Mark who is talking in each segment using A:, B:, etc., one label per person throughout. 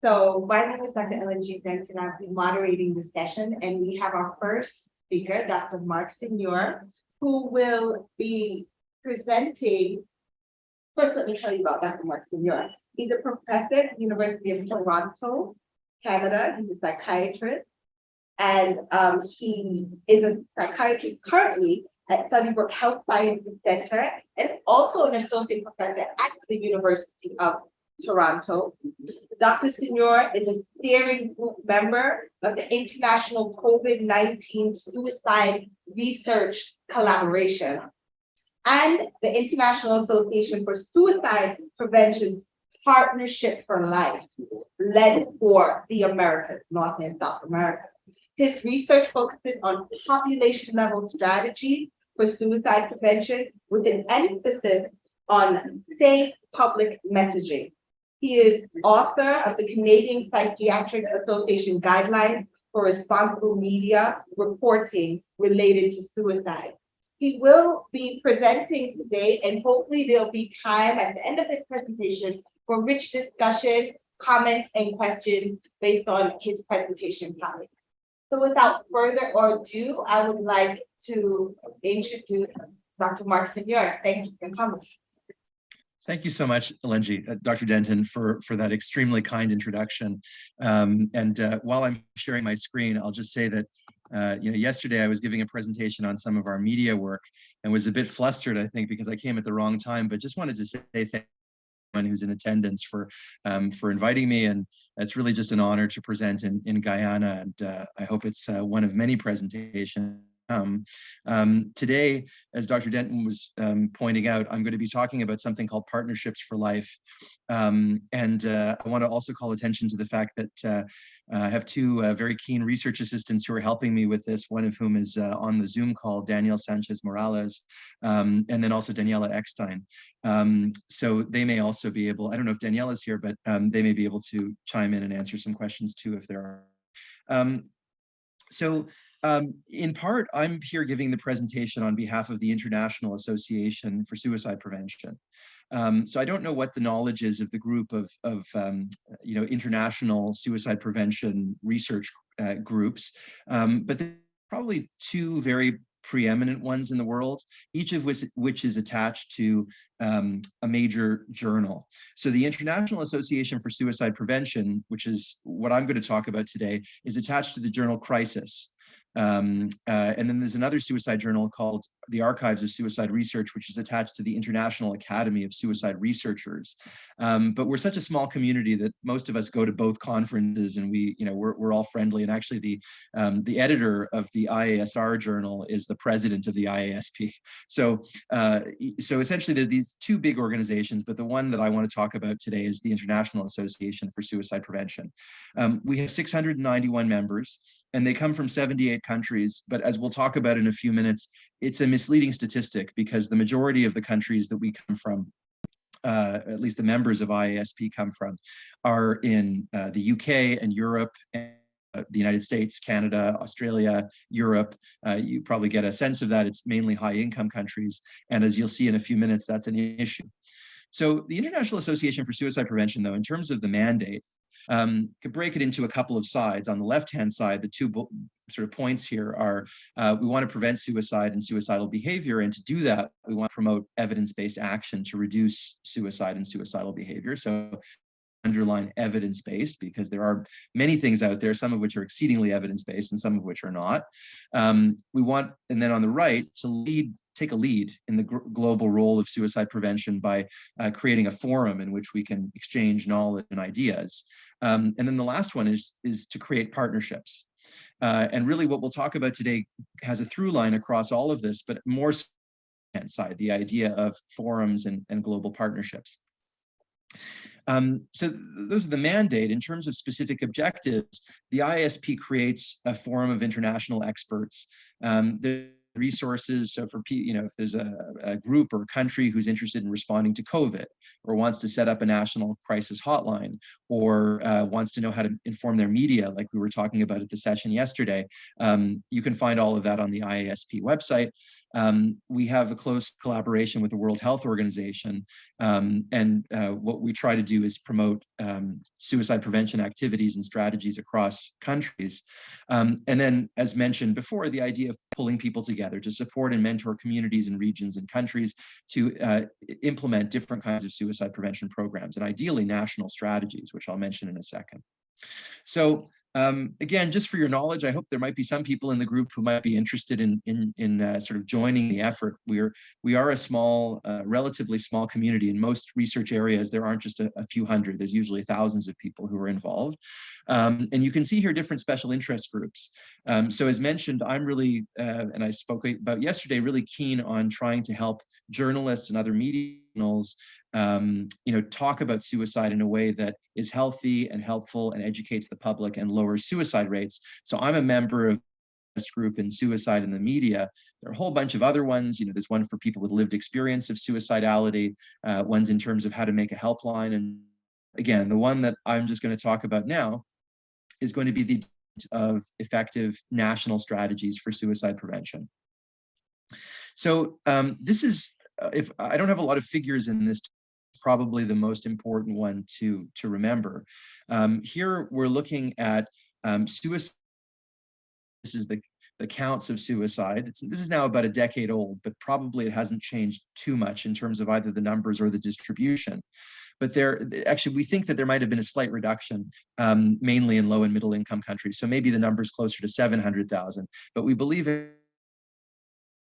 A: So my name is Dr. Denton. I'll be moderating the session, and we have our first speaker, Dr. Mark Sinyor, who will be presenting. First, let me tell you about Dr. Mark Sinyor. He's a professor at the University of Toronto, Canada. He's a psychiatrist, and he is a psychiatrist currently at Sunnybrook Health Sciences Center, and also an associate professor at the University of Toronto. Dr. Sinyor is a steering group member of the International COVID-19 Suicide Research Collaboration and the International Association for Suicide Prevention's Partnership for Life, led for the Americas, North and South America. His research focuses on population-level strategies for suicide prevention with an emphasis on safe public messaging. He is author of the Canadian Psychiatric Association Guidelines for Responsible Media Reporting related to suicide. He will be presenting today, and hopefully there'll be time at the end of his presentation for rich discussion, comments, and questions based on his presentation topics. So without further ado, I would like to introduce Dr. Mark Sinyor. Thank you for coming.
B: Thank you so much, Dr. Denton, for that extremely kind introduction. While I'm sharing my screen, I'll just say that yesterday I was giving a presentation on some of our media work and was a bit flustered, I think, because I came at the wrong time. But just wanted to say thank you to everyone who's in attendance for inviting me, and it's really just an honor to present in Guyana. And I hope it's one of many presentations. Today, as Dr. Denton was pointing out, I'm going to be talking about something called Partnerships for Life. I want to also call attention to the fact that I have two very keen research assistants who are helping me with this, one of whom is on the Zoom call, Danielle Sanchez-Morales, and then also Daniela Eckstein. So they may also be able, I don't know if Danielle is here, but they may be able to chime in and answer some questions too if there are. In part, I'm here giving the presentation on behalf of the International Association for Suicide Prevention. So I don't know what the knowledge is of the group of international suicide prevention research groups, but there are probably two very preeminent ones in the world, each of which is attached to a major journal. So the International Association for Suicide Prevention, which is what I'm going to talk about today, is attached to the journal Crisis. And then there's another suicide journal called the Archives of Suicide Research, which is attached to the International Academy of Suicide Researchers. But we're such a small community that most of us go to both conferences, and we're all friendly. And actually, the editor of the IASR journal is the president of the IASP. So essentially, there's these two big organizations, but the one that I want to talk about today is the International Association for Suicide Prevention. We have 691 members, and they come from 78 countries. But as we'll talk about in a few minutes, it's a misleading statistic because the majority of the countries that we come from, at least the members of IASP come from, are in the UK and Europe, and the United States, Canada, Australia, Europe. You probably get a sense of that. It's mainly high-income countries. And as you'll see in a few minutes, that's an issue. So the International Association for Suicide Prevention, though, in terms of the mandate, could break it into a couple of sides. On the left-hand side, the two sort of points here are we want to prevent suicide and suicidal behavior, and to do that, we want to promote evidence-based action to reduce suicide and suicidal behavior. So underline evidence-based, because there are many things out there, some of which are exceedingly evidence-based and some of which are not. We want, and then on the right, to take a lead in the global role of suicide prevention by creating a forum in which we can exchange knowledge and ideas. And then the last one is to create partnerships. And really what we'll talk about today has a through line across all of this, but more side, the idea of forums and global partnerships. So those are the mandate. In terms of specific objectives, the ISP creates a forum of international experts. Resources. So for, if there's a group or a country who's interested in responding to COVID, or wants to set up a national crisis hotline, or wants to know how to inform their media, like we were talking about at the session yesterday, you can find all of that on the IASP website. We have a close collaboration with the World Health Organization, what we try to do is promote suicide prevention activities and strategies across countries. And then, as mentioned before, the idea of pulling people together to support and mentor communities and regions and countries to implement different kinds of suicide prevention programs, and ideally national strategies, which I'll mention in a second. So again, just for your knowledge, I hope there might be some people in the group who might be interested in sort of joining the effort. We are a small, relatively small community. In most research areas, there aren't just a few hundred. There's usually thousands of people who are involved. And you can see here different special interest groups. So as mentioned, I'm really, and I spoke about yesterday, really keen on trying to help journalists and other media talk about suicide in a way that is healthy and helpful and educates the public and lowers suicide rates. So I'm a member of this group in Suicide in the Media. There are a whole bunch of other ones. There's one for people with lived experience of suicidality, ones in terms of how to make a helpline. And again, the one that I'm just going to talk about now is going to be the of effective national strategies for suicide prevention. So this is, if I don't have a lot of figures in this, probably the most important one to remember. Here we're looking at suicide. This is the counts of suicide. This is now about a decade old, but probably it hasn't changed too much in terms of either the numbers or the distribution. But actually, we think that there might have been a slight reduction, mainly in low and middle income countries. So maybe the number's closer to 700,000, but we believe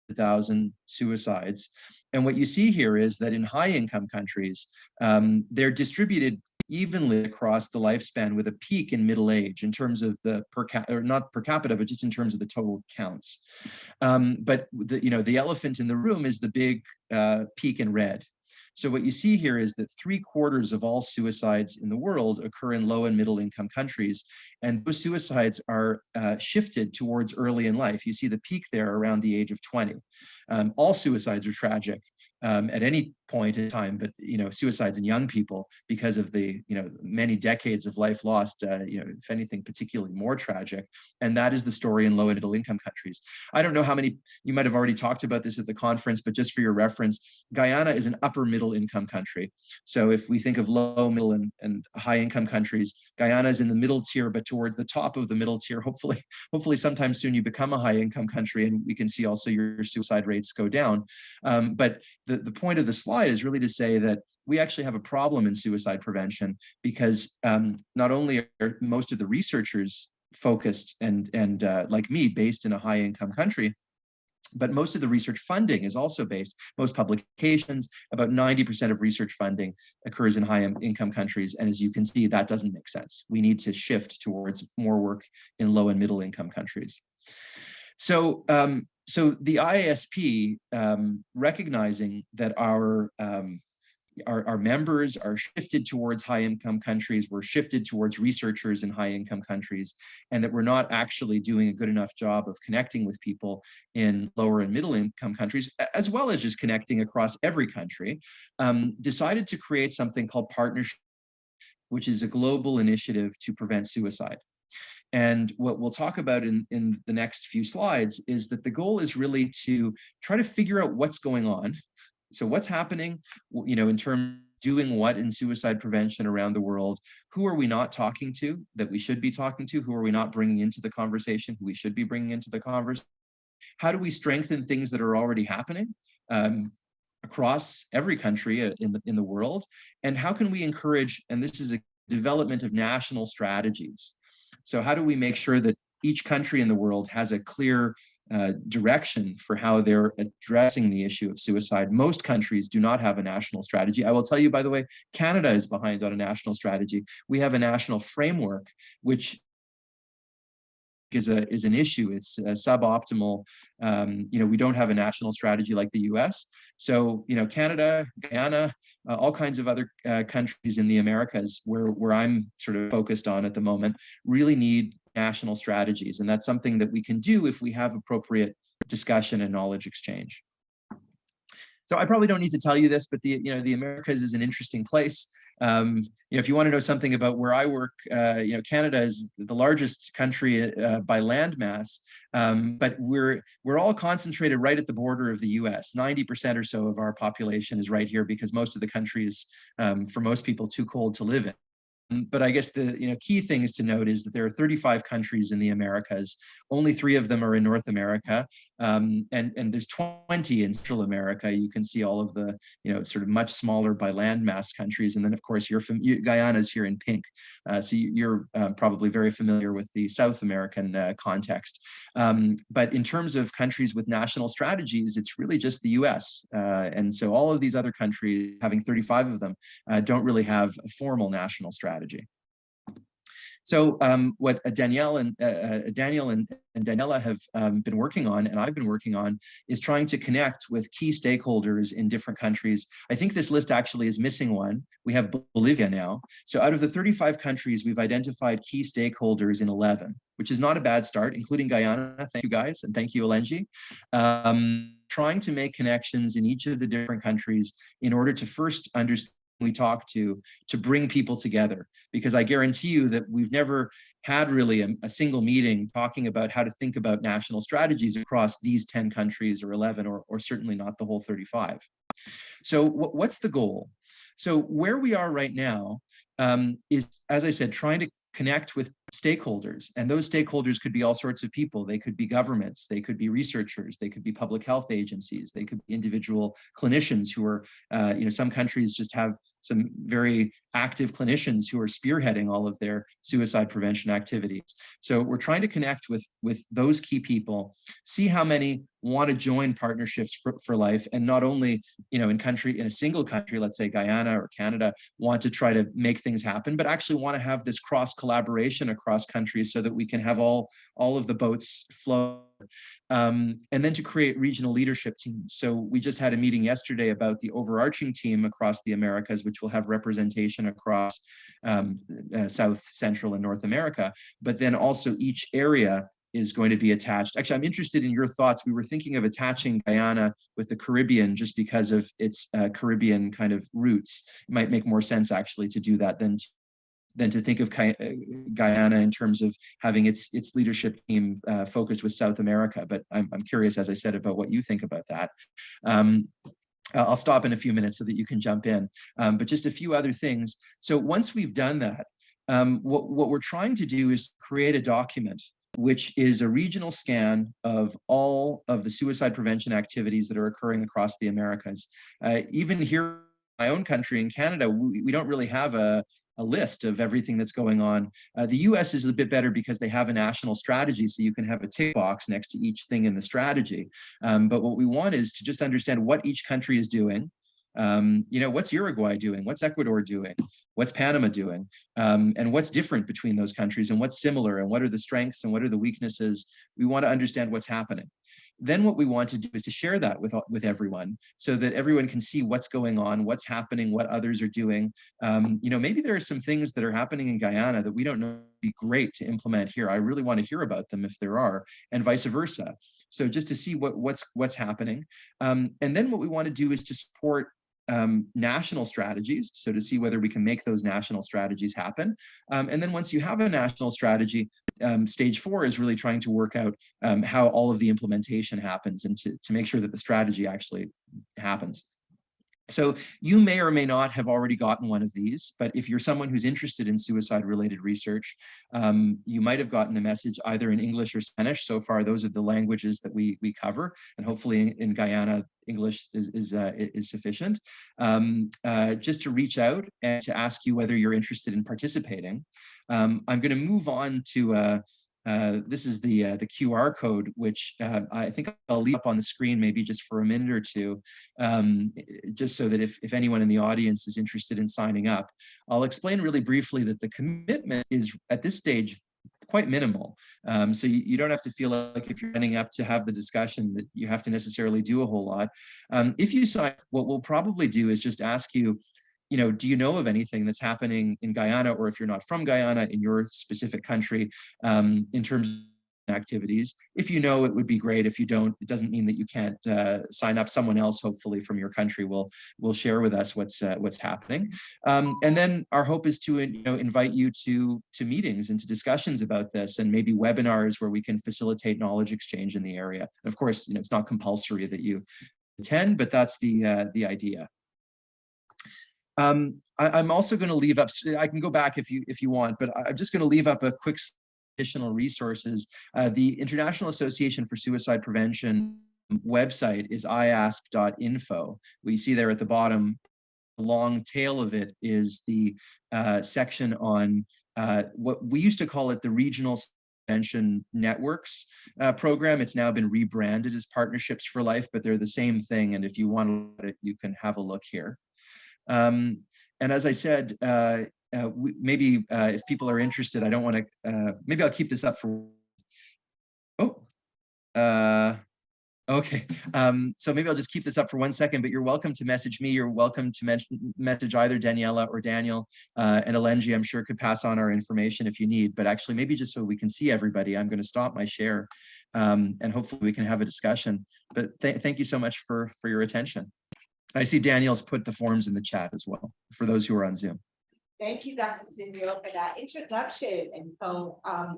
B: 1,000 suicides. And what you see here is that in high income countries, they're distributed evenly across the lifespan with a peak in middle age in terms of the not per capita, but just in terms of the total counts. But the elephant in the room is the big peak in red. So what you see here is that 3/4 of all suicides in the world occur in low and middle income countries. And those suicides are shifted towards early in life. You see the peak there around the age of 20. All suicides are tragic at any point in time, but suicides in young people, because of the many decades of life lost, if anything, particularly more tragic. And that is the story in low and middle income countries. I don't know how many, you might have already talked about this at the conference, but just for your reference, Guyana is an upper middle income country. So if we think of low, middle, and high income countries, Guyana is in the middle tier, but towards the top of the middle tier. Hopefully sometime soon you become a high income country, and we can see also your suicide rates go down. But the point of the slide is really to say that we actually have a problem in suicide prevention, because not only are most of the researchers focused and like me, based in a high income country, but most of the research funding is also based, most publications, about 90% of research funding occurs in high income countries. And as you can see, that doesn't make sense. We need to shift towards more work in low and middle income countries. So the IASP, recognizing that our members are shifted towards high income countries, we're shifted towards researchers in high income countries, and that we're not actually doing a good enough job of connecting with people in lower and middle income countries, as well as just connecting across every country, decided to create something called Partnership, which is a global initiative to prevent suicide. And what we'll talk about in the next few slides is that the goal is really to try to figure out what's going on. So what's happening, in terms of doing what in suicide prevention around the world? Who are we not talking to that we should be talking to? Who are we not bringing into the conversation, who we should be bringing into the conversation? How do we strengthen things that are already happening across every country in the world? And how can we encourage, and this is a development of national strategies. So how do we make sure that each country in the world has a clear direction for how they're addressing the issue of suicide? Most countries do not have a national strategy. I will tell you, by the way, Canada is behind on a national strategy. We have a national framework, which is an issue. It's suboptimal. We don't have a national strategy like the US. So, Canada, Guyana, all kinds of other countries in the Americas where I'm sort of focused on at the moment really need national strategies. And that's something that we can do if we have appropriate discussion and knowledge exchange. So I probably don't need to tell you this, but the Americas is an interesting place. If you want to know something about where I work, Canada is the largest country by land mass, but we're all concentrated right at the border of the U.S. 90% or so of our population is right here because most of the country is, for most people, too cold to live in. But I guess the key things to note is that there are 35 countries in the Americas. Only 3 of them are in North America, and there's 20 in Central America. You can see all of the sort of much smaller by landmass countries, and then of course Guyana is here in pink, so you're probably very familiar with the South American context. But in terms of countries with national strategies, it's really just the U.S. And so all of these other countries, having 35 of them, don't really have a formal national strategy. So what Danielle and Daniela have been working on, and I've been working on, is trying to connect with key stakeholders in different countries. I think this list actually is missing one. We have Bolivia now. So out of the 35 countries, we've identified key stakeholders in 11, which is not a bad start, including Guyana. Thank you guys, and thank you, Alenji. Trying to make connections in each of the different countries in order to first understand we talk to bring people together, because I guarantee you that we've never had really a single meeting talking about how to think about national strategies across these 10 countries or 11 or certainly not the whole 35. So what's the goal? So where we are right now is, as I said, trying to connect with stakeholders, and those stakeholders could be all sorts of people. They could be governments, they could be researchers, they could be public health agencies, they could be individual clinicians who are, some countries just have some very active clinicians who are spearheading all of their suicide prevention activities. So we're trying to connect with those key people, see how many want to join partnerships for life, and not only in a single country, let's say Guyana or Canada, want to try to make things happen, but actually want to have this cross collaboration across countries so that we can have all of the boats flow. And then to create regional leadership teams. So we just had a meeting yesterday about the overarching team across the Americas, which will have representation across South, Central, and North America, but then also each area is going to be attached. Actually, I'm interested in your thoughts. We were thinking of attaching Guyana with the Caribbean just because of its Caribbean kind of roots. It might make more sense actually to do that than to think of Guyana in terms of having its leadership team focused with South America. But I'm curious, as I said, about what you think about that. I'll stop in a few minutes so that you can jump in. But just a few other things. So once we've done that, what we're trying to do is create a document which is a regional scan of all of the suicide prevention activities that are occurring across the Americas. Even here in my own country, in Canada, we don't really have a list of everything that's going on. The US is a bit better because they have a national strategy, so you can have a tick box next to each thing in the strategy. But what we want is to just understand what each country is doing. What's Uruguay doing? What's Ecuador doing? What's Panama doing? And what's different between those countries, and what's similar, and what are the strengths and what are the weaknesses? We want to understand what's happening. Then what we want to do is to share that with everyone so that everyone can see what's going on, what's happening, what others are doing. Maybe there are some things that are happening in Guyana that we don't know would be great to implement here. I really want to hear about them if there are, and vice versa. So just to see what's happening. And then what we want to do is to support national strategies, so to see whether we can make those national strategies happen. And then once you have a national strategy, stage 4 is really trying to work out how all of the implementation happens and to make sure that the strategy actually happens. So you may or may not have already gotten one of these, but if you're someone who's interested in suicide-related research, you might have gotten a message either in English or Spanish. So far, those are the languages that we cover, and hopefully in Guyana, English is sufficient. Just to reach out and to ask you whether you're interested in participating. I'm going to move on to this is the QR code, which I think I'll leave up on the screen maybe just for a minute or two, just so that if anyone in the audience is interested in signing up. I'll explain really briefly that the commitment is at this stage quite minimal. So you don't have to feel like if you're signing up to have the discussion that you have to necessarily do a whole lot. If you sign, what we'll probably do is just ask you, do you know of anything that's happening in Guyana, or if you're not from Guyana, in your specific country, in terms activities. If you know, it would be great. If you don't, it doesn't mean that you can't sign up. Someone else, hopefully from your country, will share with us what's happening. And then our hope is to invite you to meetings and to discussions about this, and maybe webinars where we can facilitate knowledge exchange in the area. And of course, it's not compulsory that you attend, but that's the idea. I'm also going to leave up. I can go back if you want, but I'm just going to leave up a quick additional resources. The International Association for Suicide Prevention website is iasp.info. We see there at the bottom, the long tail of it is the section on what we used to call it the Regional Prevention Networks program. It's now been rebranded as Partnerships for Life, but they're the same thing. And if you want it, you can have a look here. And as I said, maybe if people are interested, I don't want to, maybe I'll keep this up for, okay. So maybe I'll just keep this up for 1 second, but you're welcome to message me. You're welcome to message either Daniela or Daniel, and Alenji, I'm sure, could pass on our information if you need, but actually maybe just so we can see everybody, I'm going to stop my share, and hopefully we can have a discussion. But thank you so much for your attention. I see Daniel's put the forms in the chat as well, for those who are on Zoom.
A: Thank you, Dr. Sinyor, for that introduction. And so I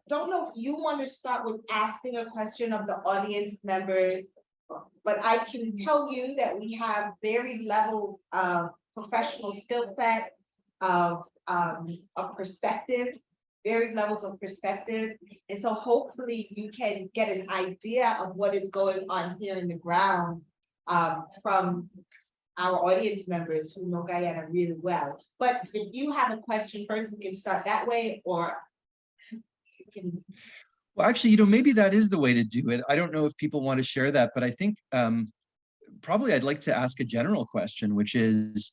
A: don't know if you want to start with asking a question of the audience members, but I can tell you that we have varied levels of professional skill set, of perspective, varied levels of perspective. And so hopefully you can get an idea of what is going on here in the ground from our audience members who know Guyana really well. But if you have a question first, we can start that way, or you can.
B: Well, actually, maybe that is the way to do it. I don't know if people want to share that, but I think probably I'd like to ask a general question, which is,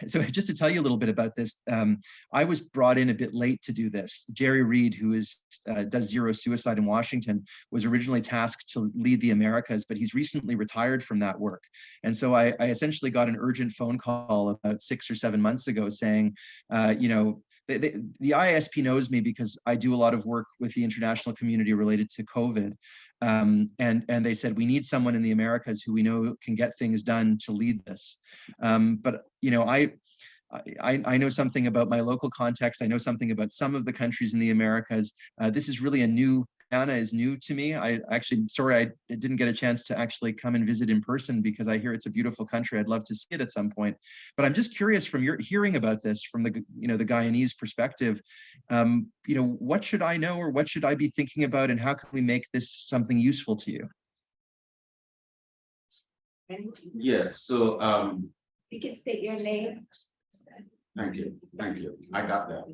B: so just to tell you a little bit about this, I was brought in a bit late to do this. Jerry Reed, who does Zero Suicide in Washington, was originally tasked to lead the Americas, but he's recently retired from that work. And so I essentially got an urgent phone call about 6 or 7 months ago saying, the ISP knows me because I do a lot of work with the international community related to COVID. And they said, we need someone in the Americas who we know can get things done to lead this. But I know something about my local context. I know something about some of the countries in the Americas. This is really Guyana is new to me. Sorry, I didn't get a chance to actually come and visit in person because I hear it's a beautiful country. I'd love to see it at some point. But I'm just curious from your hearing about this from the Guyanese perspective, what should I know or what should I be thinking about, and how can we make this something useful to you?
C: Yeah, so
A: You can state your name.
C: thank you. I got that.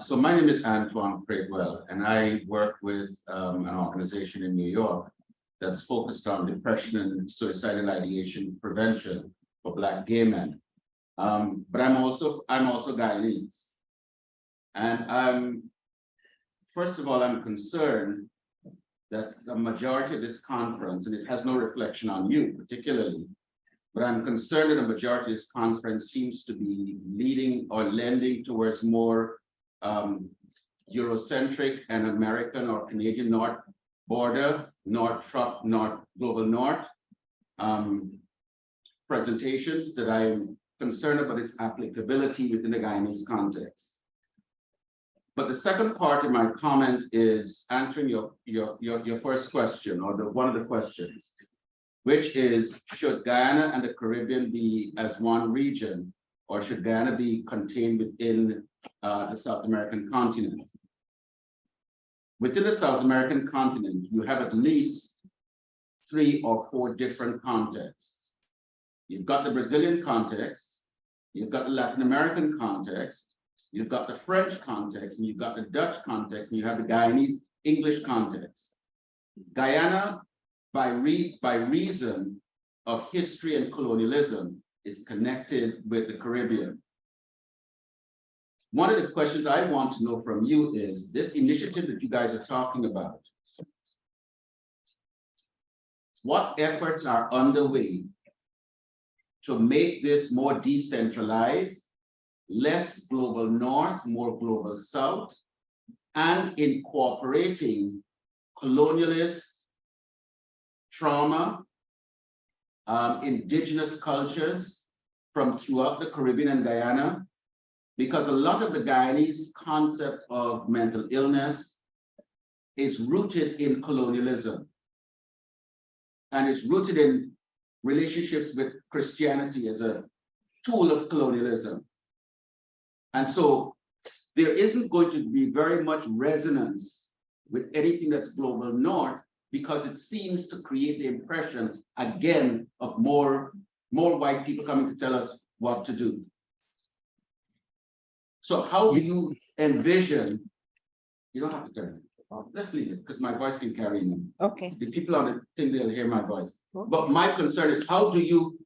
C: So my name is Antoine Craigwell, and I work with an organization in New York that's focused on depression and suicidal ideation prevention for Black gay men. But I'm also Guyanese, and first of all, I'm concerned that the majority of this conference, and it has no reflection on you particularly, but I'm concerned that the majority of this conference seems to be leading or lending towards more Eurocentric and American or Canadian North border, North global North presentations that I'm concerned about its applicability within the Guyanese context. But the second part of my comment is answering your first question, or one of the questions, which is, should Guyana and the Caribbean be as one region, or should Guyana be contained within the South American continent? Within the South American continent, you have at least 3 or 4 different contexts. You've got the Brazilian context, you've got the Latin American context, you've got the French context, and you've got the Dutch context, and you have the Guyanese English context. Guyana, by reason of history and colonialism, is connected with the Caribbean. One of the questions I want to know from you is this initiative that you guys are talking about. What efforts are underway to make this more decentralized, less global North, more global South, and incorporating colonialist trauma, indigenous cultures from throughout the Caribbean and Guyana, because a lot of the Guyanese concept of mental illness is rooted in colonialism and is rooted in relationships with Christianity as a tool of colonialism. And so there isn't going to be very much resonance with anything that's global north, because it seems to create the impression again of more white people coming to tell us what to do. So how do you envision, you don't have to turn it off, let's leave it, because my voice can carry me.
A: Okay.
C: The people on the thing, they'll hear my voice. But my concern is how do you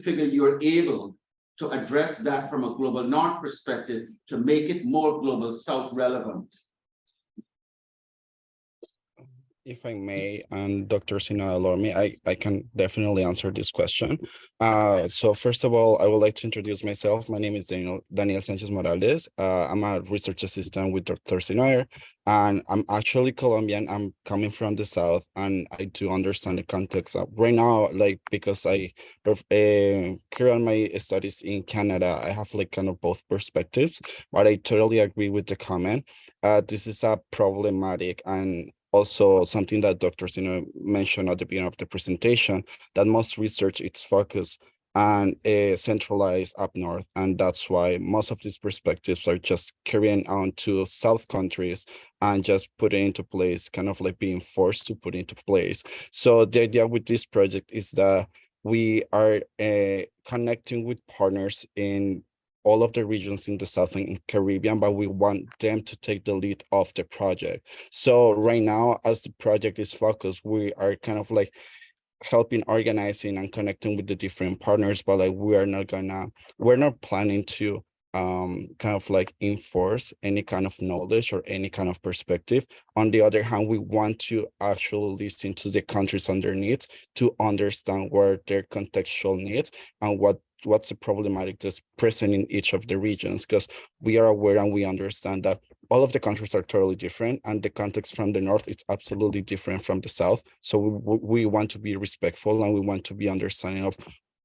C: figure you're able to address that from a global north perspective to make it more global south relevant?
D: If I may, and Dr. Sina allow me, I can definitely answer this question. So first of all, I would like to introduce myself. My name is Daniel Sanchez Morales. I'm a research assistant with Dr. Sinyor, and I'm actually Colombian. I'm coming from the South, and I do understand the context of right now, like, because I carry on my studies in Canada, I have like kind of both perspectives, but I totally agree with the comment. This is a problematic and also something that Dr. Sino mentioned at the beginning of the presentation, that most research is focused and centralized up north. And that's why most of these perspectives are just carrying on to South countries and just putting into place, kind of like being forced to put into place. So the idea with this project is that we are connecting with partners in all of the regions in the Southern Caribbean, but we want them to take the lead of the project. So right now, as the project is focused, we are kind of like helping organizing and connecting with the different partners, but like we're not planning to kind of like enforce any kind of knowledge or any kind of perspective. On the other hand, we want to actually listen to the countries underneath to understand where their contextual needs and what's the problematic that's present in each of the regions, because we are aware and we understand that all of the countries are totally different, and the context from the north is absolutely different from the south. So we want to be respectful, and we want to be understanding of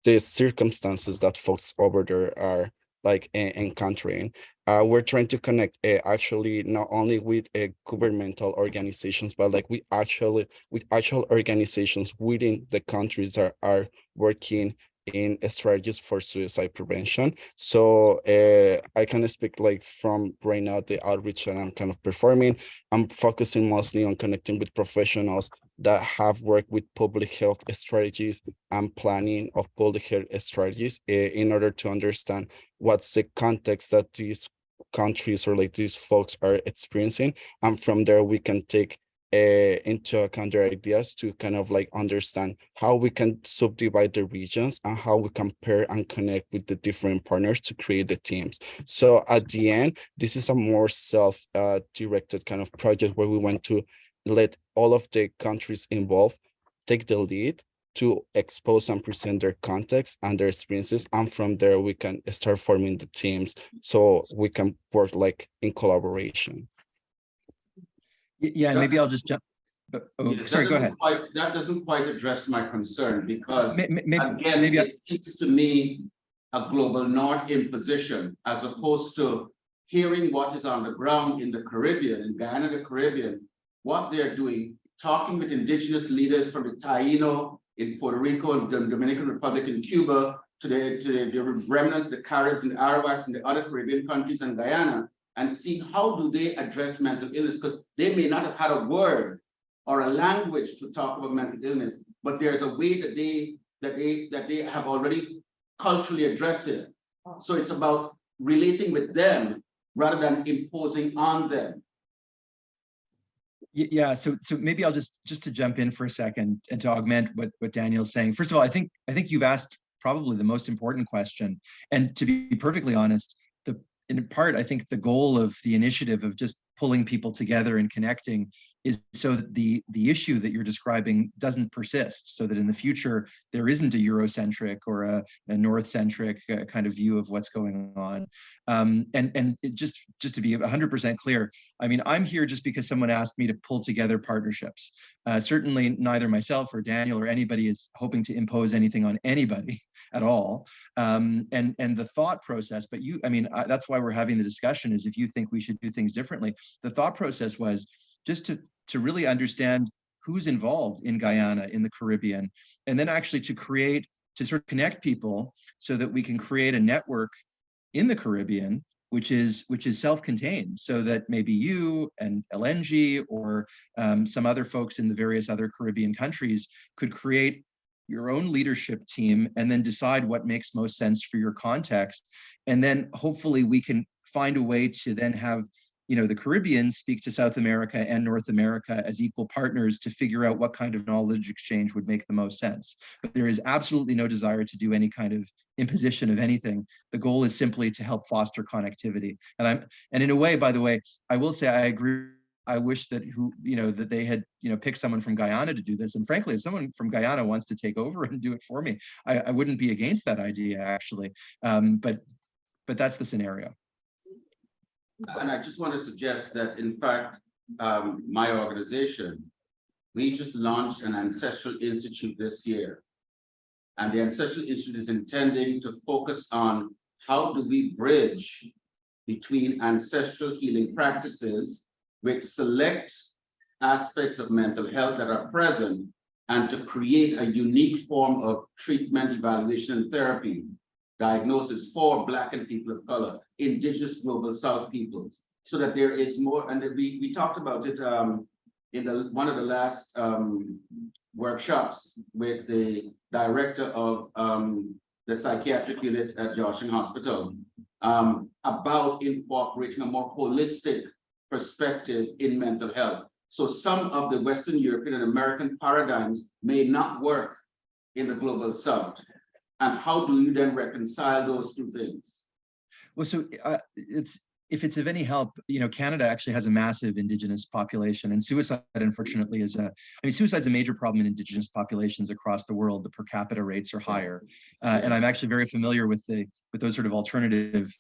D: the circumstances that folks over there are like encountering. We're trying to connect actually not only with governmental organizations, but like with actual organizations within the countries that are working in strategies for suicide prevention. So I can speak like from right now, the outreach that I'm kind of performing. I'm focusing mostly on connecting with professionals that have worked with public health strategies and planning of public health strategies in order to understand what's the context that these countries or like these folks are experiencing. And from there, we can take into account their ideas to kind of like understand how we can subdivide the regions and how we compare and connect with the different partners to create the teams. So at the end, this is a more self-directed kind of project where we want to let all of the countries involved take the lead to expose and present their context and their experiences. And from there, we can start forming the teams so we can work like in collaboration.
B: Yeah, and maybe I'll just jump. Sorry, go ahead.
C: That doesn't quite address my concern, because again,
B: maybe
C: it seems to me a global north imposition, as opposed to hearing what is on the ground in the Caribbean, in Guyana, the Caribbean, what they're doing, talking with indigenous leaders from the Taino in Puerto Rico and the Dominican Republic and Cuba, to the remnants, the Caribs and the Arawaks and the other Caribbean countries and Guyana, and see how do they address mental illness, because they may not have had a word or a language to talk about mental illness, but there's a way that they have already culturally addressed it. So it's about relating with them rather than imposing on them.
B: Yeah, so maybe I'll just to jump in for a second and to augment what Daniel's saying. First of all, I think you've asked probably the most important question, and to be perfectly honest, in part, I think the goal of the initiative of just pulling people together and connecting is so that the issue that you're describing doesn't persist, so that in the future there isn't a Eurocentric or a North-centric kind of view of what's going on. And just to be 100% clear, I mean, I'm here just because someone asked me to pull together partnerships. Certainly neither myself or Daniel or anybody is hoping to impose anything on anybody at all. And the thought process, but I mean, that's why we're having the discussion, is if you think we should do things differently. The thought process was just to really understand who's involved in Guyana, in the Caribbean, and then actually to sort of connect people so that we can create a network in the Caribbean, which is self-contained, so that maybe you and LNG or some other folks in the various other Caribbean countries could create your own leadership team and then decide what makes most sense for your context. And then hopefully we can find a way to then have, you know, the Caribbean speak to South America and North America as equal partners to figure out what kind of knowledge exchange would make the most sense. But there is absolutely no desire to do any kind of imposition of anything. The goal is simply to help foster connectivity. And in a way, by the way, I will say I agree. I wish that that they had, picked someone from Guyana to do this. And frankly, if someone from Guyana wants to take over and do it for me, I wouldn't be against that idea, actually. But that's the scenario.
C: And I just want to suggest that, in fact, my organization, we just launched an Ancestral Institute this year. And the Ancestral Institute is intending to focus on how do we bridge between ancestral healing practices with select aspects of mental health that are present, and to create a unique form of treatment, evaluation, and therapy diagnosis for Black and people of color, Indigenous Global South peoples, so that there is more. And we talked about it in one of the last workshops with the director of the psychiatric unit at Joshing Hospital, about incorporating a more holistic perspective in mental health. So some of the Western European and American paradigms may not work in the Global South. And how do you then reconcile those two things?
B: Well, so if it's of any help, Canada actually has a massive Indigenous population, and suicide, unfortunately, suicide is a major problem in Indigenous populations across the world. The per capita rates are higher, and I'm actually very familiar with those sort of alternative.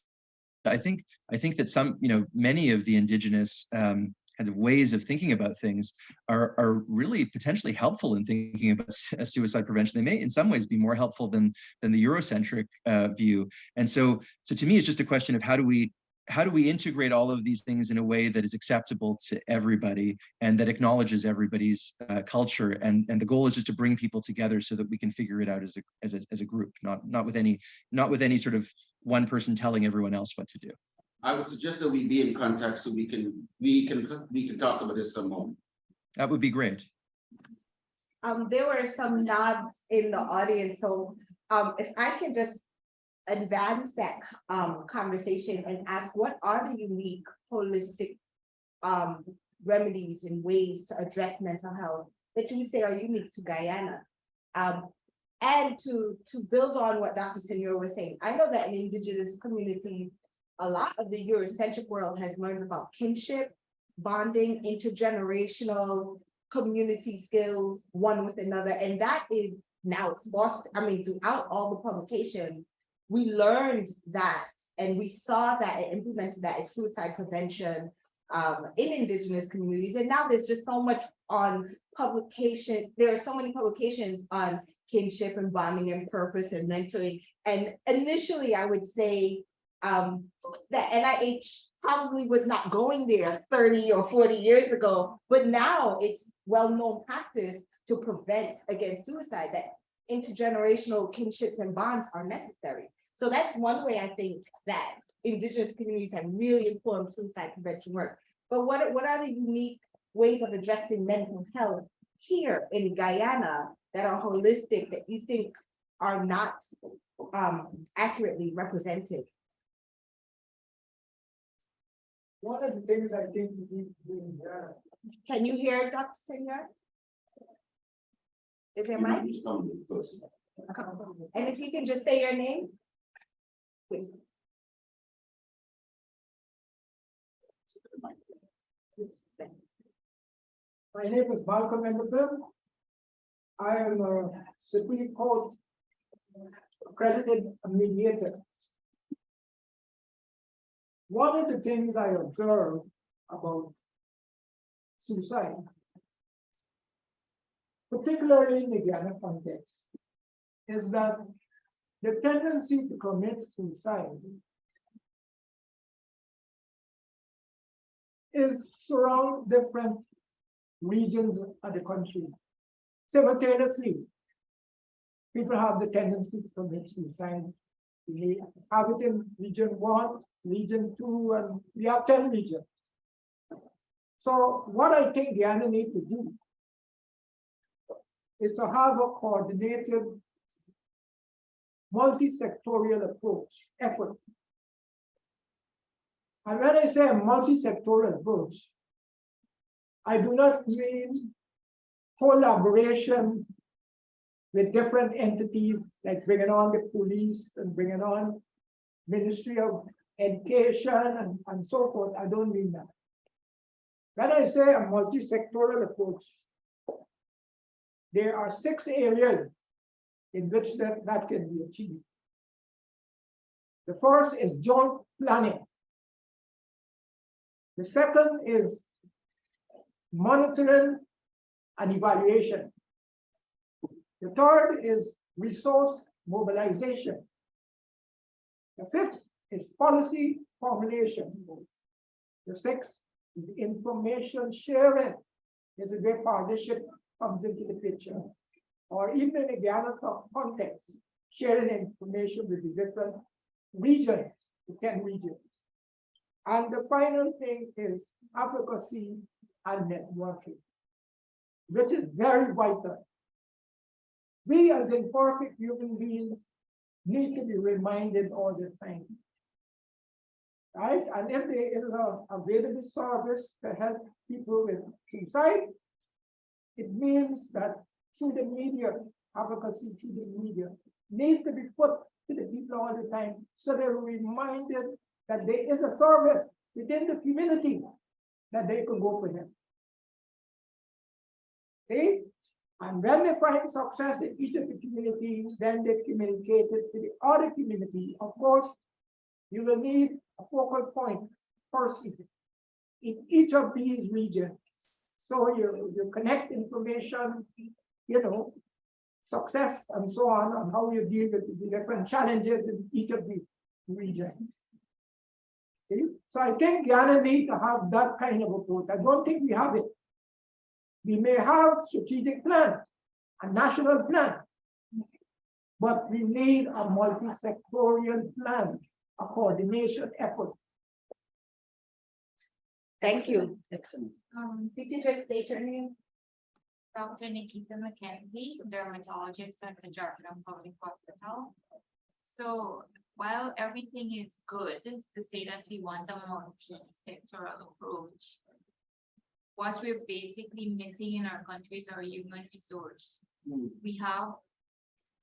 B: I think that many of the Indigenous kinds of ways of thinking about things are really potentially helpful in thinking about suicide prevention. They may in some ways be more helpful than the Eurocentric view. And so to me, it's just a question of how do we integrate all of these things in a way that is acceptable to everybody and that acknowledges everybody's culture. And the goal is just to bring people together so that we can figure it out as a group, not with any sort of one person telling everyone else what to do.
C: I would suggest that we be in contact so we can talk about this some more.
B: That would be great.
A: There were some nods in the audience, so if I can just advance that conversation and ask, what are the unique holistic remedies and ways to address mental health that you say are unique to Guyana? And to build on what Dr. Sinyor was saying, I know that in Indigenous communities, a lot of the Eurocentric world has learned about kinship, bonding, intergenerational community skills, one with another. And that is now lost. Throughout all the publications, we learned that and we saw that and implemented that as suicide prevention in Indigenous communities. And now there's just so much on publication. There are so many publications on kinship and bonding and purpose and mentoring. And initially, I would say that NIH probably was not going there 30 or 40 years ago, but now it's well-known practice to prevent against suicide, that intergenerational kinships and bonds are necessary. So that's one way I think that Indigenous communities have really informed suicide prevention work. But what are the unique ways of addressing mental health here in Guyana that are holistic, that you think are not accurately represented?
E: One of the things I think we need to do,
A: Can you hear Dr. Sinyor? Is there mic? And if you can just say your name.
E: My name is Malcolm Emerson. I am a Supreme Court accredited mediator. One of the things I observe about suicide, particularly in the Ghana context, is that the tendency to commit suicide is surround different regions of the country. Simultaneously, people have the tendency to commit suicide. We have it in region 1, region 2, and we have 10 regions. So what I think Ghana needs to do is to have a coordinated, multi-sectorial effort. And when I say a multi-sectorial approach, I do not mean collaboration with different entities, like bringing on the police and bringing on Ministry of Education and so forth. I don't mean that. When I say a multi-sectorial approach, there are 6 areas in which that can be achieved. The first is joint planning. The second is monitoring and evaluation. The third is resource mobilization. The 5th is policy formulation. The 6th is information sharing. There's a great partnership comes into the picture. Or even in a Ghana context, sharing information with the different regions, the 10 regions. And the final thing is advocacy and networking, which is very vital. We as imperfect human beings need to be reminded all the time. Right? And if there is a available service to help people with suicide, it means that through the media, advocacy through the media needs to be put to the people all the time, so they're reminded that there is a service within the community that they can go for him. Okay? And when they find success in each of the communities, then they communicate it to the other community. Of course, you will need a focal point person in each of these regions. So you connect information, success and so on how you deal with the different challenges in each of the regions. See? So I think Ghana needs to have that kind of approach. I don't think we have it. We may have strategic plan, a national plan, but we need a multi-sectorial plan, a coordination effort.
A: Thank you. Excellent. Did you just state your name?
F: Dr. Nikita McKenzie, dermatologist at the Jardim Public Hospital. So while everything is good to say that we want a multi-sectoral approach, what we're basically missing in our country is our human resource. We have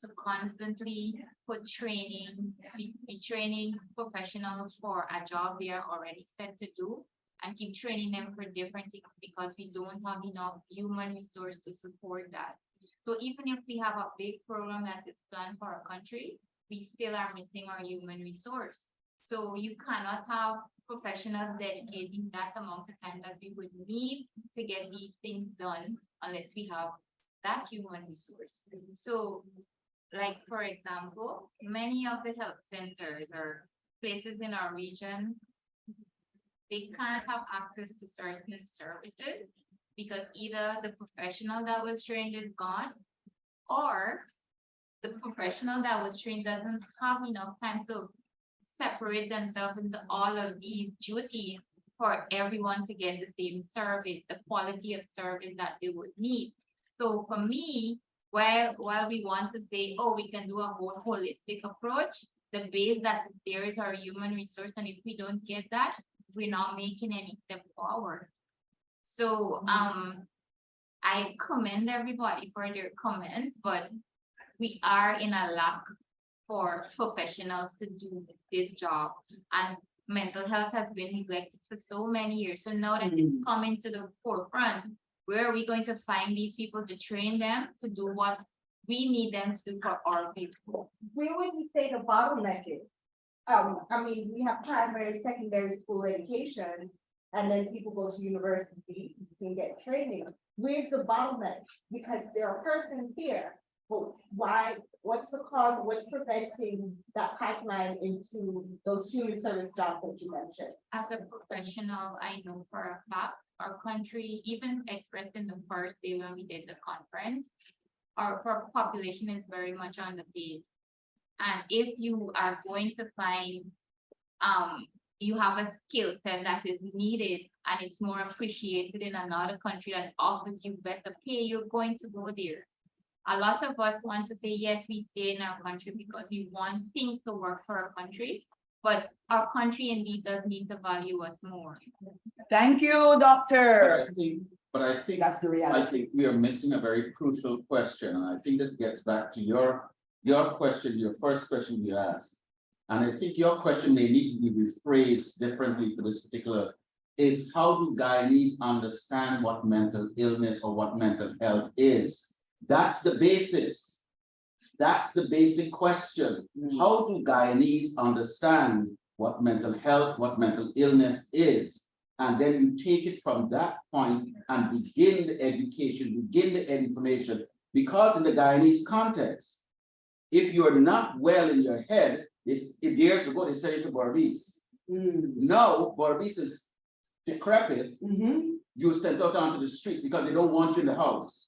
F: to constantly put training, be training professionals for a job they are already set to do, and keep training them for different things because we don't have enough human resource to support that. So even if we have a big program that is planned for our country, we still are missing our human resource. So you cannot have professionals dedicating that amount of time that we would need to get these things done unless we have that human resource. So like, for example, many of the health centers or places in our region, they can't have access to certain services because either the professional that was trained is gone, or the professional that was trained doesn't have enough time to separate themselves into all of these duties for everyone to get the same service, the quality of service that they would need. So for me, while we want to say, oh, we can do a whole holistic approach, the base that there is our human resource, and if we don't get that, we're not making any step forward. So I commend everybody for their comments, but we are in a lack for professionals to do this job. And mental health has been neglected for so many years. So now that it's coming to the forefront, where are we going to find these people to train them to do what we need them to do for our people?
A: Where would you say the bottleneck is? I mean, we have primary, secondary school education, and then people go to university, you can get training. Where's the bottleneck? Because there are persons here, but why, what's the cause, what's preventing that pipeline into those human service jobs that you mentioned?
F: As a professional, I know for a fact, our country, even expressed in the first day when we did the conference, our population is very much underpaid. And if you are going to find, you have a skill set that is needed and it's more appreciated in another country that offers you better pay, you're going to go there. A lot of us want to say, yes, we stay in our country because we want things to work for our country, but our country indeed does need to value us more.
G: Thank you, doctor.
C: But I think
G: That's the
C: I
G: reality.
C: think we are missing a very crucial question, and I think this gets back to your question, your first question you asked. And I think your question may need to be rephrased differently for this particular, is how do Guyanese understand what mental illness or what mental health is? That's the basis. That's the basic question. How do Guyanese understand what mental health, what mental illness is? And then you take it from that point and begin the education, begin the information, because in the Guyanese context, if you're not well in your head, years ago they said it to Barbies. Now Barbies is decrepit, you're sent out onto the streets because they don't want you in the house.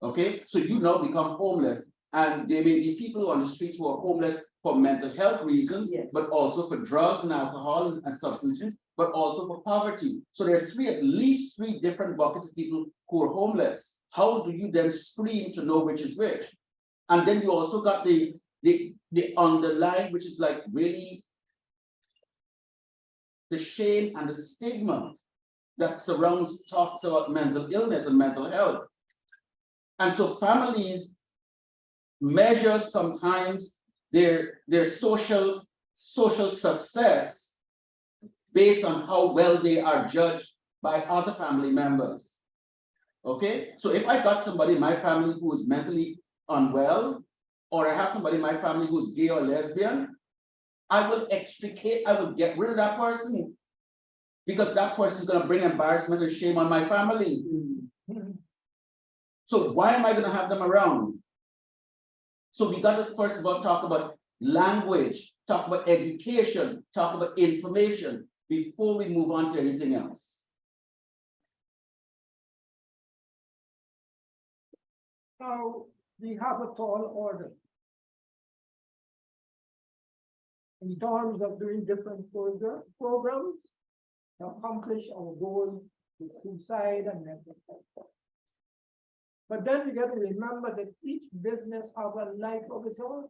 C: Okay, so you now become homeless, and there may be people on the streets who are homeless for mental health reasons,
G: Yes.
C: but also for drugs and alcohol and substances, but also for poverty. So there are at least three different buckets of people who are homeless. How do you then screen to know which is which? And then you also got the underlying, which is like really the shame and the stigma that surrounds talks about mental illness and mental health. And so families measure sometimes their social success based on how well they are judged by other family members. Okay, so if I got somebody in my family who is mentally unwell, or I have somebody in my family who's gay or lesbian, I will extricate, I will get rid of that person, because that person is going to bring embarrassment and shame on my family. So why am I going to have them around? So we got to first of all talk about language, talk about education, talk about information before we move on to anything else.
E: Now, we have a tall order in terms of doing different programs to accomplish our goal with suicide and mental health. But then we got to remember that each business has a life of its own.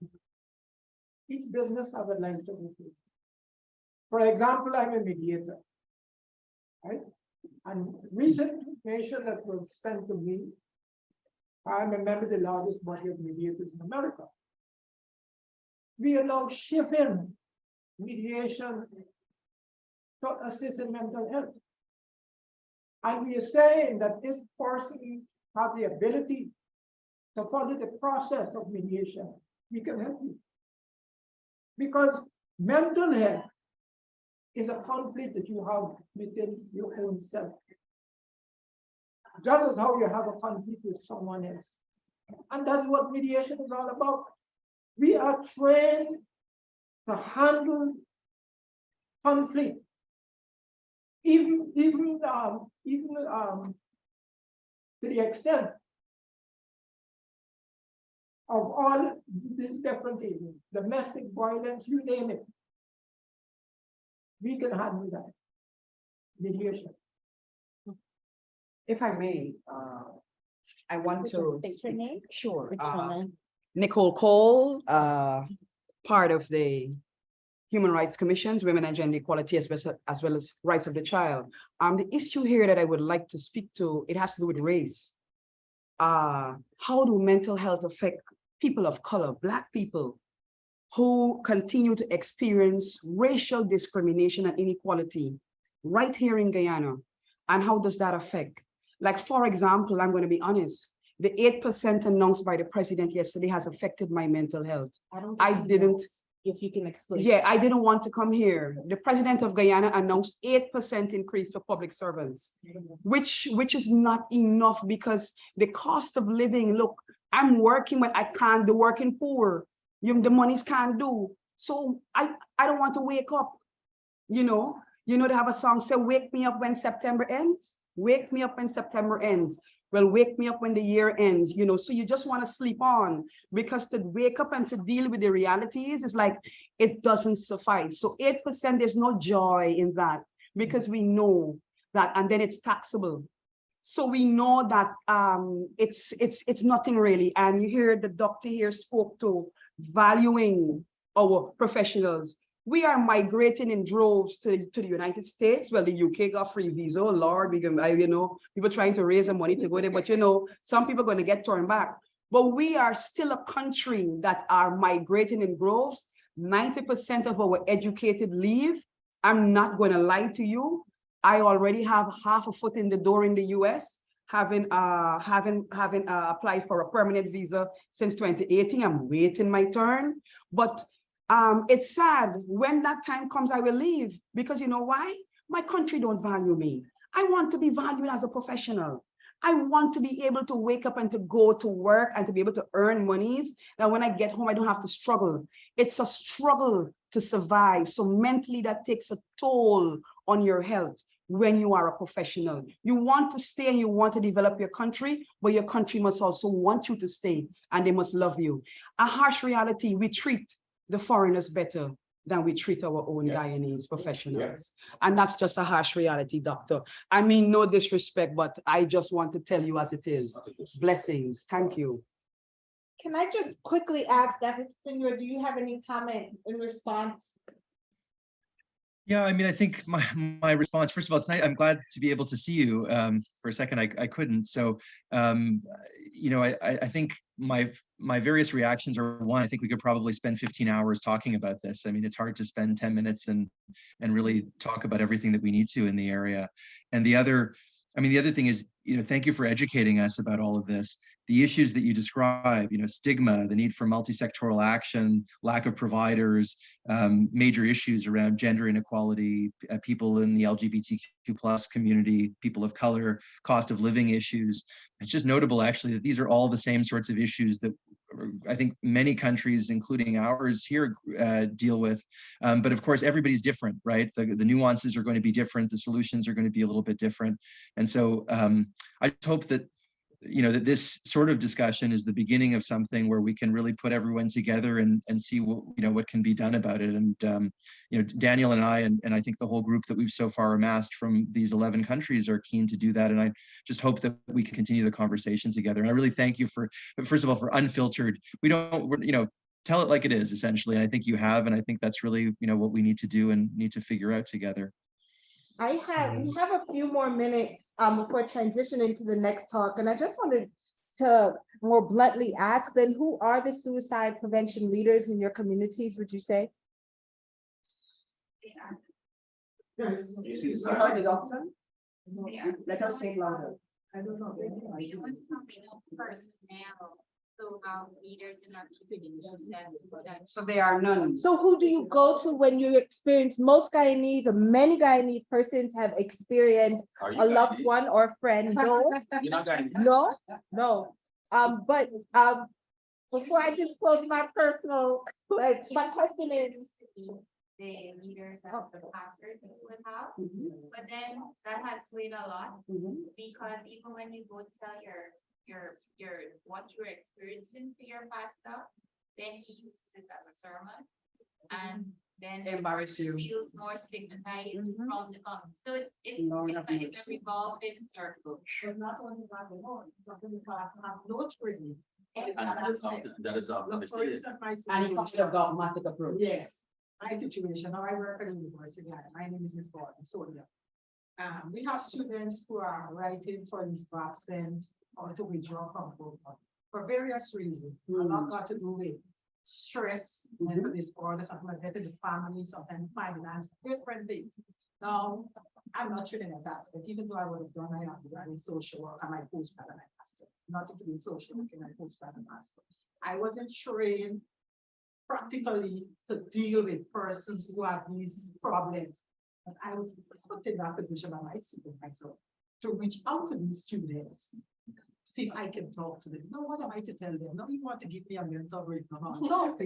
E: Each business has a life of its own. For example, I'm a mediator, right? And recent information that was sent to me, I'm a member of the largest body of mediators in America. We are now shifting mediation to assist in mental health. And we are saying that this person has the ability to follow the process of mediation. We can help you. Because mental health is a conflict that you have within your own self. Just as how you have a conflict with someone else. And that's what mediation is all about. We are trained to handle conflict. Even to the extent of all these different things, domestic violence, you name it. We can handle that. Mediation.
G: If I may, I want to.
A: State your name?
G: Sure.
A: Which one?
G: Nicole Cole, part of the Human Rights Commission's Women and Gender Equality as well as Rights of the Child. The issue here that I would like to speak to, it has to do with race. How do mental health affect people of color, Black people who continue to experience racial discrimination and inequality right here in Guyana. And how does that affect? Like, for example, I'm going to be honest, the 8% announced by the president yesterday has affected my mental health. I didn't.
A: If you can explain.
G: Yeah, I didn't want to come here. The president of Guyana announced 8% increase for public servants, which is not enough because the cost of living, look, I'm working, but I can't do working poor. The monies can't do. So I don't want to wake up, you know, they have a song say, wake me up when September ends. Wake me up when September ends. Well, wake me up when the year ends, so you just want to sleep on, because to wake up and to deal with the realities is like, it doesn't suffice. So 8%, there's no joy in that, because we know that, and then it's taxable. So we know that it's nothing really. And you hear the doctor here spoke to valuing our professionals. We are migrating in droves to the United States. Well, the UK got free visa. Oh, Lord, we can, people trying to raise the money to go there, but some people are going to get turned back. But we are still a country that are migrating in droves. 90% of our educated leave. I'm not going to lie to you. I already have half a foot in the door in the US, having applied for a permanent visa since 2018. I'm waiting my turn, but it's sad. When that time comes, I will leave, because you know why? My country don't value me. I want to be valued as a professional. I want to be able to wake up and to go to work and to be able to earn monies. That when I get home, I don't have to struggle. It's a struggle to survive. So mentally, that takes a toll on your health when you are a professional. You want to stay and you want to develop your country, but your country must also want you to stay, and they must love you. A harsh reality, we treat the foreigners better than we treat our own Guyanese professionals. And that's just a harsh reality, doctor. I mean, no disrespect, but I just want to tell you as it is. Blessings. Thank you.
A: Can I just quickly ask, Dr. Sinyor, do you have any comment in response?
B: Yeah, I mean, I think my response, first of all, it's nice. I'm glad to be able to see you. For a second, I couldn't. So, I think my various reactions are, one, I think we could probably spend 15 hours talking about this. I mean, it's hard to spend 10 minutes and really talk about everything that we need to in the area. And the other thing is, thank you for educating us about all of this. The issues that you describe, stigma, the need for multi-sectoral action, lack of providers, major issues around gender inequality, people in the LGBTQ+ community, people of color, cost of living issues. It's just notable, actually, that these are all the same sorts of issues that I think many countries, including ours here, deal with. But of course, everybody's different, right? The nuances are going to be different. The solutions are going to be a little bit different. And so I just hope that that this sort of discussion is the beginning of something where we can really put everyone together and see what can be done about it. And Daniel and I, and I think the whole group that we've so far amassed from these 11 countries are keen to do that. And I just hope that we can continue the conversation together. And I really thank you for, first of all, for unfiltered. Tell it like it is, essentially. And I think you have, and I think that's really what we need to do and need to figure out together.
A: We have a few more minutes before transitioning to the next talk, and I just wanted to more bluntly ask, then, who are the suicide prevention leaders in your communities, would you say?
C: You see the
G: You heard the doctor?
F: They are.
G: Let us say it louder.
F: We want something personnel to have leaders in our communities that.
G: So there are none.
A: So who do you go to when you experience, most Guyanese or many Guyanese persons have experienced a loved one or a friend? No,
C: You're not Guyanese.
A: no. But before I disclose my personal, my question is,
F: The leaders of the pastors that you would have, but then that has swayed a lot, because even when you go tell your what you're experiencing to your pastor, then he uses it as a sermon, and then
G: Embarrass you.
F: feels more stigmatized from the so it's
G: No,
F: it's
G: nothing.
F: like a revolving circle.
E: But not only that, something the class have no training.
C: That is our
E: For instance, my
G: And you should have dogmatic approach.
E: Yes, my situation, now I work at a university, my name is Ms. Gordon Sonia. We have students who are writing for absent or to withdraw from program for various reasons. A lot got to do with
H: stress, mental disorder, something like that in the family, sometimes finance, different things. Now, I'm not trained in that aspect, even though I would have done my undergrad in social work and my postgrad and my master, nothing to do with social work and my postgrad and master. I wasn't trained practically to deal with persons who have these problems. But I was put in that position by my supervisor to reach out to these students, see if I can talk to them. No, what am I to tell them? No, you want to give me a mental break? No, no. You know,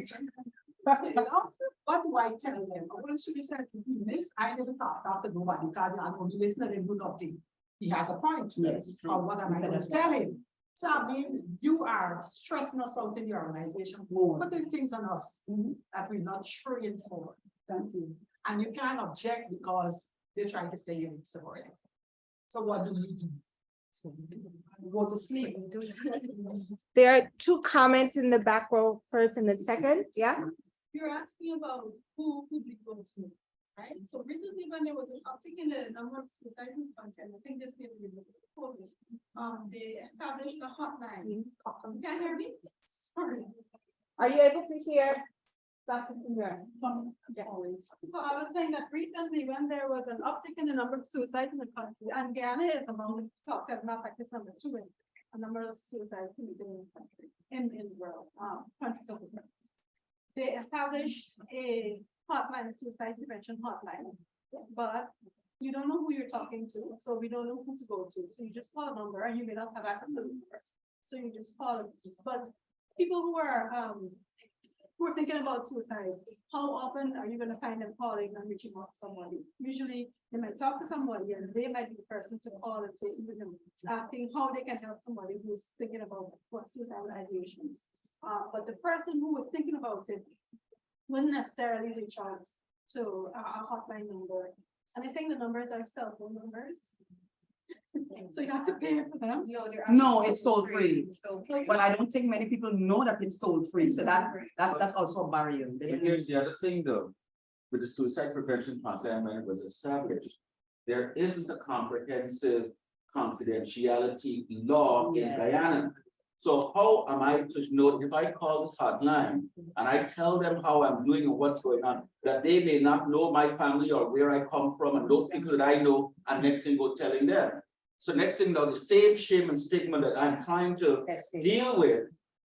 H: what do I tell them? What should be said to me, miss? I never talk to nobody because I'm only listening and do nothing. He has a point.
G: Yes.
H: Or what am I going to tell him? So I mean, you are stressing us out in your organization, putting things on us that we're not trained for. Thank you. And you can't object because they're trying to say you're subordinate. So what do you do? Go to sleep.
A: There are two comments in the back row, first and then second, yeah?
I: You're asking about who we go to, right? So recently, when there was an uptick in the number of suicides in the country, and I think this may be COVID, they established a hotline. You can't hear me? Sorry.
A: Are you able to hear Dr. Sinyor?
I: So I was saying that recently, when there was an uptick in the number of suicides in the country, and Ghana is among the top 10, matter of fact, it's number 2 in a number of suicides committed in the country, in the world, countries of the world. They established a hotline, suicide prevention hotline, but you don't know who you're talking to, so we don't know who to go to. So you just call a number, and you may not have access to the number, so you just call it. But people who are thinking about suicide, how often are you going to find them calling and reaching out to somebody? Usually, they might talk to somebody, and they might be the person to call and say, asking how they can help somebody who's thinking about what suicidal ideations. But the person who was thinking about it wouldn't necessarily reach out to a hotline number. And I think the numbers are cell phone numbers. So you have to pay for them.
G: No, it's toll free. But I don't think many people know that it's toll free. So that's also a barrier.
C: And here's the other thing though, with the suicide prevention hotline when it was established, there isn't a comprehensive confidentiality law in Guyana. So how am I to know if I call this hotline and I tell them how I'm doing and what's going on, that they may not know my family or where I come from and those people that I know, and next thing go telling them. So next thing now, the same shame and stigma that I'm trying to deal with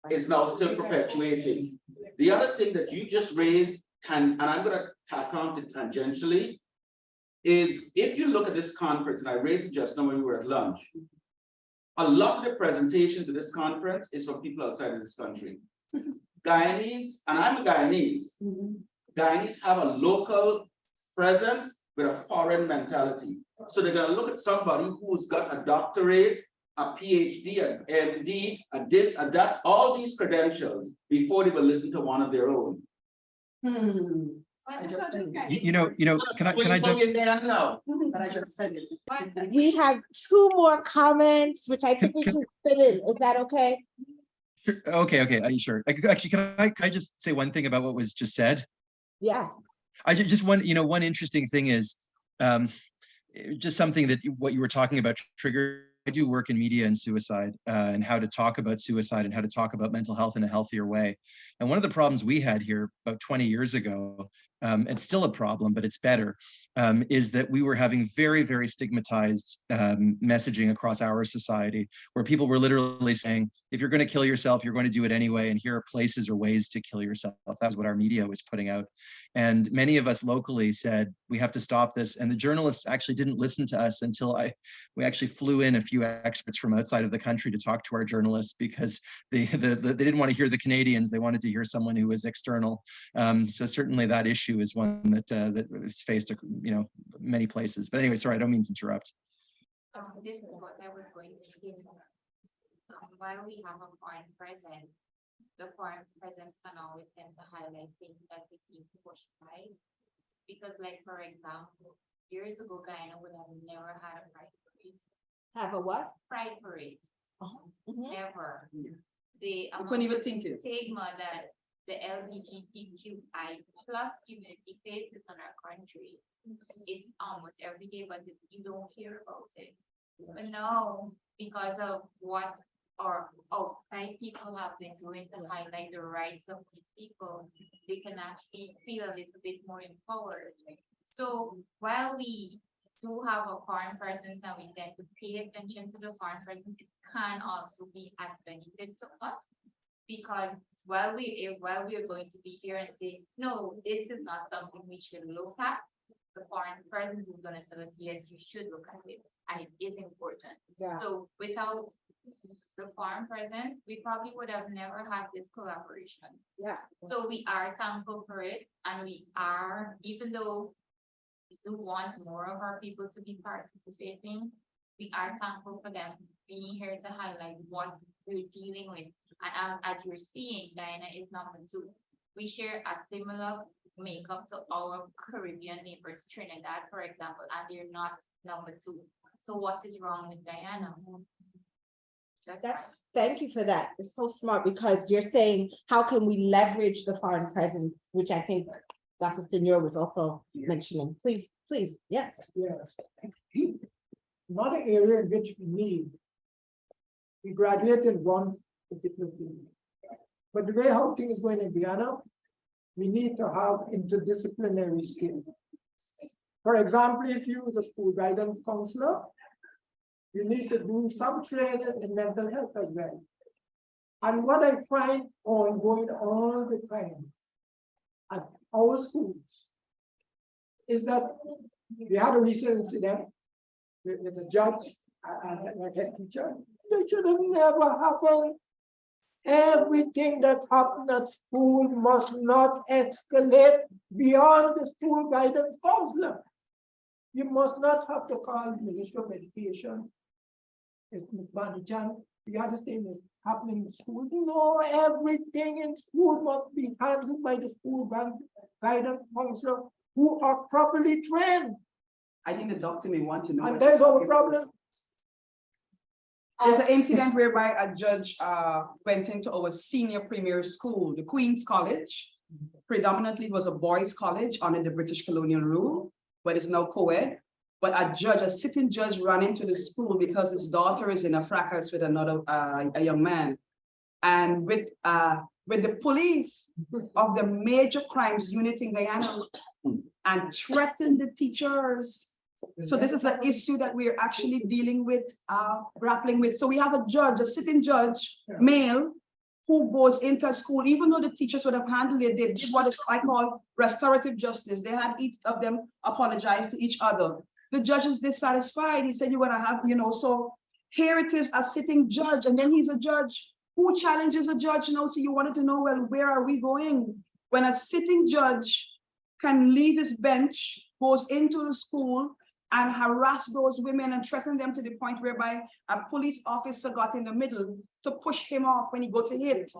C: is now still perpetuating. The other thing that you just raised, and I'm going to tack on to tangentially, is if you look at this conference, and I raised it just now when we were at lunch, a lot of the presentations at this conference is from people outside of this country. Guyanese, and I'm a Guyanese, Guyanese have a local presence with a foreign mentality. So they're going to look at somebody who's got a doctorate, a PhD, an MD, a this, a that, all these credentials before they will listen to one of their own.
G: I just said it.
B: You know, can I jump?
G: But I just said it.
A: We have two more comments, which I think we can fit in. Is that okay?
B: Sure. Okay, sure. Actually, can I just say one thing about what was just said?
A: Yeah.
B: I just one interesting thing is just something that what you were talking about triggered. I do work in media and suicide and how to talk about suicide and how to talk about mental health in a healthier way. And one of the problems we had here about 20 years ago, it's still a problem, but it's better, is that we were having very, very stigmatized messaging across our society, where people were literally saying, if you're going to kill yourself, you're going to do it anyway. And here are places or ways to kill yourself. That was what our media was putting out. And many of us locally said, we have to stop this. And the journalists actually didn't listen to us until we actually flew in a few experts from outside of the country to talk to our journalists, because they didn't want to hear the Canadians. They wanted to hear someone who was external. So certainly that issue is one that is faced, many places. But anyway, sorry, I don't mean to interrupt.
F: This is what I was going to say. While we have a foreign presence, the foreign presence can always tend to highlight things that we seem to push by. Because, like, for example, years ago, Guyana would have never had a pride parade.
A: Have a what?
F: Pride parade. Never.
G: I
F: The
G: couldn't even think it.
F: stigma that the LGBTQI plus community faces in our country, it's almost every day, but you don't hear about it. But now, because of what or outside people have been doing to highlight the rights of these people, they can actually feel a little bit more empowered. So while we do have a foreign presence and we tend to pay attention to the foreign presence, it can also be a benefit to us. Because while we're going to be here and say, no, this is not something we should look at, the foreign presence is gonna tell us, yes, you should look at it, and it is important.
A: Yeah.
F: So without the foreign presence, we probably would have never had this collaboration.
A: Yeah.
F: So we are thankful for it, and we are, even though we do want more of our people to be participating, we are thankful for them being here to highlight what we're dealing with. And as you're seeing, Diana is number 2. We share a similar makeup to our Caribbean neighbors, Trinidad, for example, and they're not number 2. So what is wrong with Diana?
A: Thank you for that. It's so smart because you're saying, how can we leverage the foreign presence, which I think Dr. Sinyor was also mentioning. Please, yes.
E: Yes. Another area in which we graduated one particular field. But the way how things going in Guyana, we need to have interdisciplinary skills. For example, if you is a school guidance counselor, you need to do some training in mental health as well. And what I find going all the time at our schools is that we had a recent incident with a judge and a head teacher. They should have never happened. Everything that happened at school must not escalate beyond the school guidance counselor. You must not have to call Ministry of Education. It's Chan. You understand it happening in school. No, everything in school must be handled by the school guidance counselor who are properly trained.
G: I think the doctor may want to know.
E: And there's our problem.
G: There's an incident whereby a judge went into our senior premier school, the Queen's College. Predominantly it was a boys' college under the British colonial rule, but it's now co-ed. But a sitting judge ran into the school because his daughter is in a fracas with another a young man. And with the police of the major crimes unit in Guyana and threatened the teachers. So this is an issue that we're actually dealing with, grappling with. So we have a judge, a sitting judge, male, who goes into school, even though the teachers would have handled it, they did what is I call restorative justice. They had each of them apologize to each other. The judge is dissatisfied. He said, you're gonna have, so here it is, a sitting judge, and then he's a judge. Who challenges a judge now? So you wanted to know, well, where are we going? When a sitting judge can leave his bench, goes into the school, and harass those women and threaten them to the point whereby a police officer got in the middle to push him off when he got to hit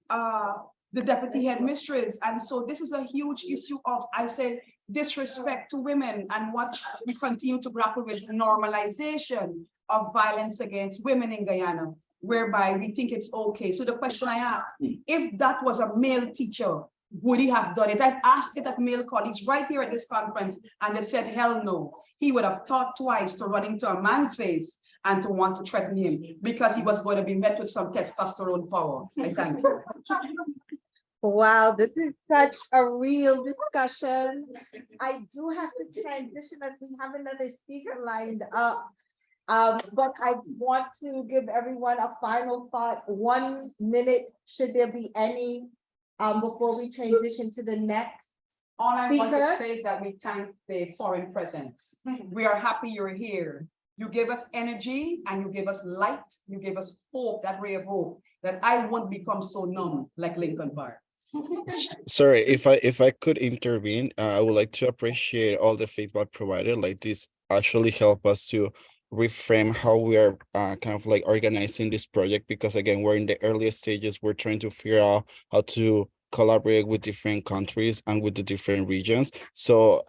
G: the deputy headmistress. And so this is a huge issue of, I said, disrespect to women, and what we continue to grapple with, normalization of violence against women in Guyana, whereby we think it's okay. So the question I asked, if that was a male teacher, would he have done it? I've asked it at male colleagues right here at this conference, and they said, hell no. He would have thought twice to run into a man's face and to want to threaten him because he was going to be met with some testosterone power. I thank you.
A: Wow, this is such a real discussion. I do have to transition as we have another speaker lined up. But I want to give everyone a final thought. 1 minute, should there be any, before we transition to the next.
G: All I want to
A: Speaker?
G: say is that we thank the foreign presence. We are happy you're here. You gave us energy and you gave us light. You gave us hope, that ray of hope, that I won't become so numb like Lincoln Park.
D: Sorry, if I could intervene, I would like to appreciate all the feedback provided. Like this actually help us to reframe how we are kind of like organizing this project, because again, we're in the earliest stages. We're trying to figure out how to collaborate with different countries and with the different regions. So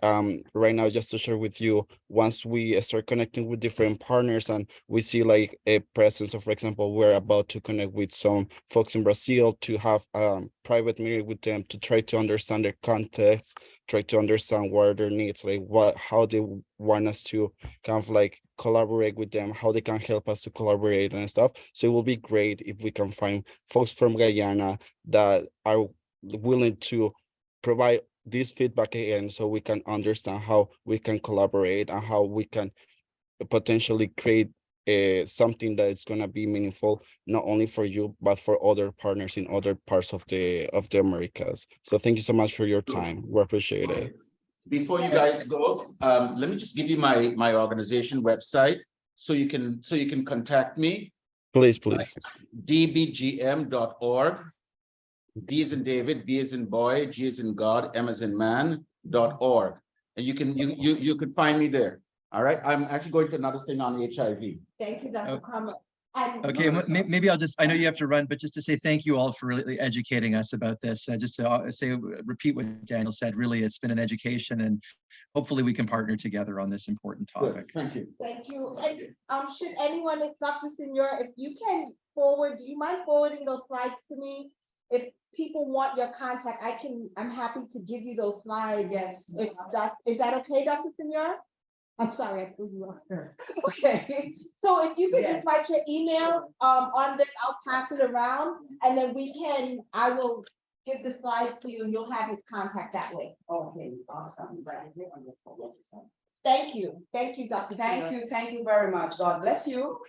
D: right now, just to share with you, once we start connecting with different partners and we see like a presence of, for example, we're about to connect with some folks in Brazil to have private meeting with them to try to understand their context, try to understand what are their needs, like how they want us to kind of like collaborate with them, how they can help us to collaborate and stuff. So it will be great if we can find folks from Guyana that are willing to provide this feedback again, so we can understand how we can collaborate and how we can potentially create something that is going to be meaningful not only for you but for other partners in other parts of the Americas. So thank you so much for your time. We appreciate it.
C: Okay. Before you guys go, let me just give you my organization website so you can contact me.
D: Please.
C: dbgm.org. D as in David, B as in boy, G as in God, M as in man.org. And you can find me there. All right. I'm actually going to another thing on HIV.
A: Thank you, Dr.
B: Oh.
A: Kramer.
B: Okay, maybe I'll just, I know you have to run, but just to say thank you all for really educating us about this. Just to repeat what Daniel said, really, it's been an education, and hopefully we can partner together on this important topic.
C: Thank you.
A: Thank you. And should anyone, Dr. Sinyor, if you can forward, do you mind forwarding those slides to me? If people want your contact, I'm happy to give you those slides.
G: Yes.
A: Is that okay, Dr. Sinyor? I'm sorry, I threw you off there. Okay, so if you could just write your email on this, I'll pass it around, and then I will give the slides to you, and you'll have his contact that way.
G: Okay, awesome.
A: Thank you, Dr. Sinyor.
G: Thank you very much. God bless you.